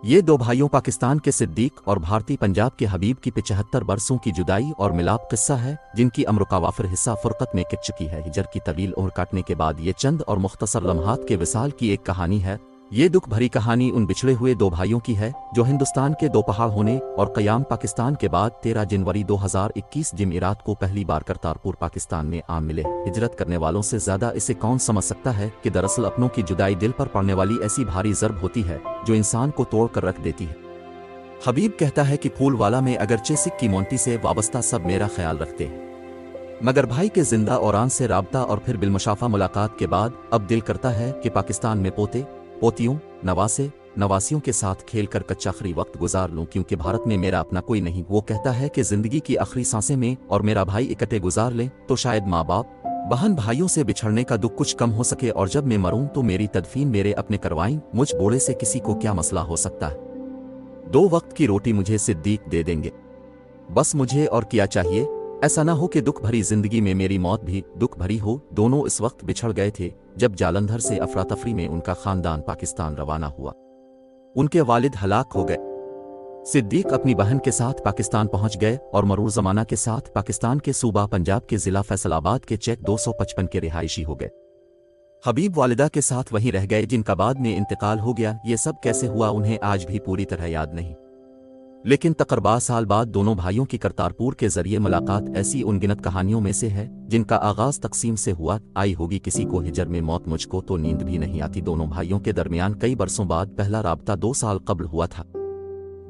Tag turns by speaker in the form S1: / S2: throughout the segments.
S1: یہ दो भाइयों पाकिस्तान के सिद्दीक और भारतीय पंजाब के हबीब की 75 बरसों की जुदाई और मिलाप किस्सा है, जिनकी अम्र का वाफिर हिस्सा फुरकत में कट चुकी है। हिजर की तवील उम्र काटने के बाद ये चंद और मुख्तसर लम्हात के विसाल की एक कहानी है। ये दुख भरी कहानी उन बिछड़े हुए दो भाइयों की है जो हिंदुस्तान के दो पहाड़ होने और क़याम पाकिस्तान के बाद 13 जनवरी 2021 जिमेरात को पहली बार करतारपुर पाकिस्तान में आ मिले। हिजरत करने वालों से ज्यादा इसे कौन समझ सकता है कि दरअसल अपनों की जुदाई दिल पर पड़ने वाली ऐसी भारी ज़र्ब होती है जो इंसान को तोड़ कर रख देती है। हबीब कहता है कि फूलवाला में अगरचे सिख की मोंटी से वाबस्ता सब मेरा ख्याल रखते हैं, मगर भाई के जिंदा औरान से राबता और फिर बिलमुशाफा मुलाकात के बाद अब दिल करता है कि पाकिस्तान में पोते पोतियों नवासियों के साथ खेलकर कच्चा आखिरी वक्त गुजार लूं, क्योंकि भारत में मेरा अपना कोई नहीं। वो कहता है कि जिंदगी की आखिरी सांसें में और मेरा भाई इकट्ठे गुजार लें तो शायद माँ बाप बहन भाइयों से बिछड़ने का दुख कुछ कम हो सके, और जब मैं मरूं तो मेरी तदफीन मेरे अपने करवाएं। मुझ बूढ़े से किसी को क्या मसला हो सकता है, 2 वक्त की रोटी मुझे सिद्दीक दे देंगे, बस मुझे और क्या चाहिए। ऐसा ना हो कि दुख भरी जिंदगी में मेरी मौत भी दुख भरी हो। दोनों इस वक्त बिछड़ गए थे जब जालंधर से अफरा तफरी में उनका खानदान पाकिस्तान रवाना हुआ। उनके वालिद हलाक हो गए। सिद्दीक अपनी बहन के साथ पाकिस्तान पहुंच गए और मरूर जमाना के साथ पाकिस्तान के सूबा पंजाब के जिला फैसलाबाद के चेक 255 के रिहायशी हो गए। हबीब वालिदा के साथ वहीं रह गए, जिनका बाद में इंतकाल हो गया। ये सब कैसे हुआ उन्हें आज भी पूरी तरह याद नहीं, लेकिन तकरीबन साल बाद दोनों भाइयों की करतारपुर के जरिए मुलाकात ऐसी उनगिनत कहानियों में से है जिनका आगाज तकसीम से हुआ। आई होगी किसी को हिजर में मौत, मुझको तो नींद भी नहीं आती। दोनों भाइयों के दरमियान कई बरसों बाद पहला राबता 2 साल कब्ल हुआ था।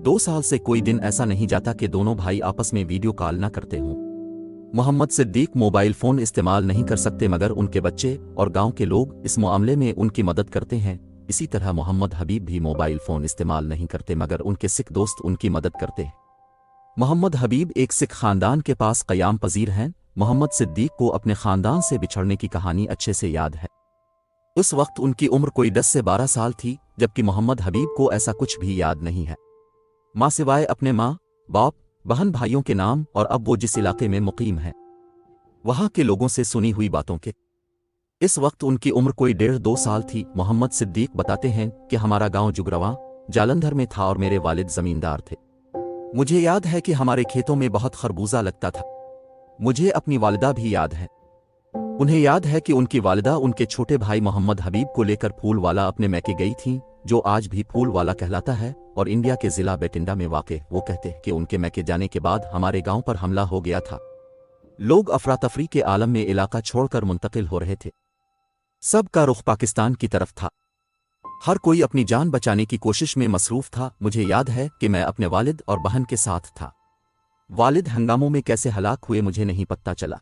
S1: 2 साल से कोई दिन ऐसा नहीं जाता कि दोनों भाई आपस में वीडियो कॉल न करते हों। मोहम्मद सिद्दीक मोबाइल फोन इस्तेमाल नहीं कर सकते, मगर उनके बच्चे और गांव के लोग इस मामले में उनकी मदद करते हैं। इसी तरह मोहम्मद हबीब भी मोबाइल फोन इस्तेमाल नहीं करते, मगर उनके सिख दोस्त उनकी मदद करते हैं। मोहम्मद हबीब एक सिख खानदान के पास क़याम पजीर हैं। मोहम्मद सिद्दीक को अपने खानदान से बिछड़ने की कहानी अच्छे से याद है। उस वक्त उनकी उम्र कोई 10 से 12 साल थी, जबकि मोहम्मद हबीब को ऐसा कुछ भी याद नहीं है, माँ सिवाय अपने माँ बाप बहन भाइयों के नाम और अब वो जिस इलाके में मुकीम है वहाँ के लोगों से सुनी हुई बातों के। इस वक्त उनकी उम्र कोई 1.5-2 साल थी। मोहम्मद सिद्दीक बताते हैं कि हमारा गांव जुगरवा जालंधर में था और मेरे वालिद जमींदार थे। मुझे याद है कि हमारे खेतों में बहुत खरबूजा लगता था। मुझे अपनी वालिदा भी याद है। उन्हें याद है कि उनकी वालिदा उनके छोटे भाई मोहम्मद हबीब को लेकर फूलवाला अपने मैके गई थी, जो आज भी फूलवाला कहलाता है और इंडिया के जिला बैटिंडा में वाक़े। वो कहते हैं कि उनके मैके जाने के बाद हमारे गाँव पर हमला हो गया था। लोग अफरा तफरी के आलम में इलाका छोड़कर मुंतकिल हो रहे थे। सब का रुख पाकिस्तान की तरफ था। हर कोई अपनी जान बचाने की कोशिश में मसरूफ था। मुझे याद है कि मैं अपने वालिद और बहन के साथ था। वालिद हंगामों में कैसे हलाक हुए मुझे नहीं पता चला।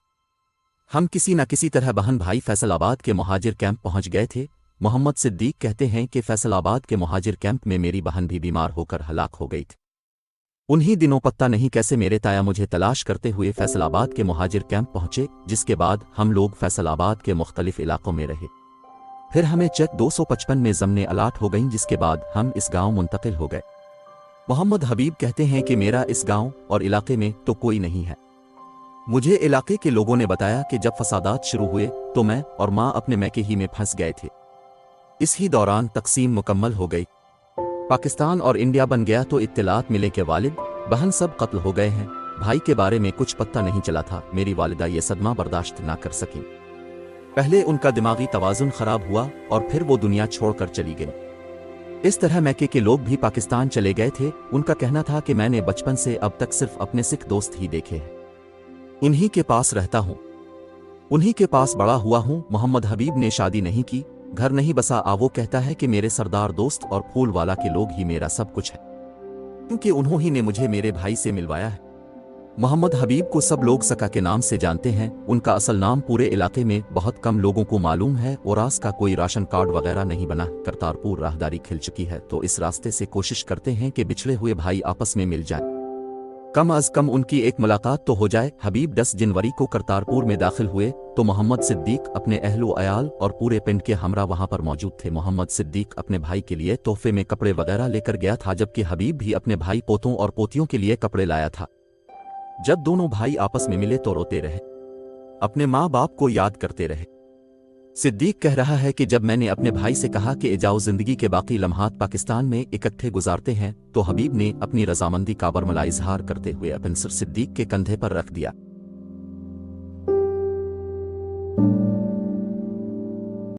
S1: हम किसी न किसी तरह बहन भाई फैसलाबाद के मुहाजिर कैंप पहुंच गए थे। मोहम्मद सिद्दीक कहते हैं कि फैसलाबाद के मुहाजिर कैंप में मेरी बहन भी बीमार होकर हलाक हो गई थी। उन्हीं दिनों पता नहीं कैसे मेरे ताया मुझे तलाश करते हुए फैसलाबाद के मुहाजिर कैंप पहुंचे, जिसके बाद हम लोग फैसलाबाद के मुख्तलिफ इलाकों में रहे। फिर हमें चेक 255 में ज़मीनें अलाट हो गईं, जिसके बाद हम इस गांव मुंतकिल हो गए। मोहम्मद हबीब कहते हैं कि मेरा इस गांव और इलाके में तो कोई नहीं है। मुझे इलाके के लोगों ने बताया कि जब फसादात शुरू हुए तो मैं और माँ अपने मैके ही में फंस गए थे। इसी दौरान तकसीम मुकम्मल हो गई, पाकिस्तान और इंडिया बन गया तो इत्तलात मिले कि वालिद बहन सब कत्ल हो गए हैं। भाई के बारे में कुछ पता नहीं चला था। मेरी वालिदा ये सदमा बर्दाश्त ना कर सकी। पहले उनका दिमागी तवाज़ुन खराब हुआ और फिर वो दुनिया छोड़कर चली गई। इस तरह मैके के लोग भी पाकिस्तान चले गए थे। उनका कहना था कि मैंने बचपन से अब तक सिर्फ अपने सिख दोस्त ही देखे हैं, उन्हीं के पास रहता हूँ, उन्हीं के पास बड़ा हुआ हूँ। मोहम्मद हबीब ने शादी नहीं की, घर नहीं बसा। वो कहता है कि मेरे सरदार दोस्त और फूलवाला के लोग ही मेरा सब कुछ है, क्योंकि उन्होंने ने मुझे मेरे भाई से मिलवाया है। मोहम्मद हबीब को सब लोग सका के नाम से जानते हैं। उनका असल नाम पूरे इलाके में बहुत कम लोगों को मालूम है। ओरास का कोई राशन कार्ड वगैरह नहीं बना। करतारपुर राहदारी खिल चुकी है तो इस रास्ते से कोशिश करते हैं कि बिछड़े हुए भाई आपस में मिल जाएं, कम अज कम उनकी एक मुलाकात तो हो जाए। हबीब 10 जनवरी को करतारपुर में दाखिल हुए तो मोहम्मद सिद्दीक अपने अहलो अयाल और पूरे पिंड के हमरा वहां पर मौजूद थे। मोहम्मद सिद्दीक अपने भाई के लिए तोहफे में कपड़े वगैरह लेकर गया था, जबकि हबीब भी अपने भाई पोतों और पोतियों के लिए कपड़े लाया था। जब दोनों भाई आपस में मिले तो रोते रहे, अपने माँ बाप को याद करते रहे। सिद्दीक कह रहा है कि जब मैंने अपने भाई से कहा कि जाओ जिंदगी के बाकी लम्हात पाकिस्तान में इकट्ठे गुजारते हैं, तो हबीब ने अपनी रजामंदी का बरमला इजहार करते हुए अपने सिर सिद्दीक के कंधे पर रख दिया।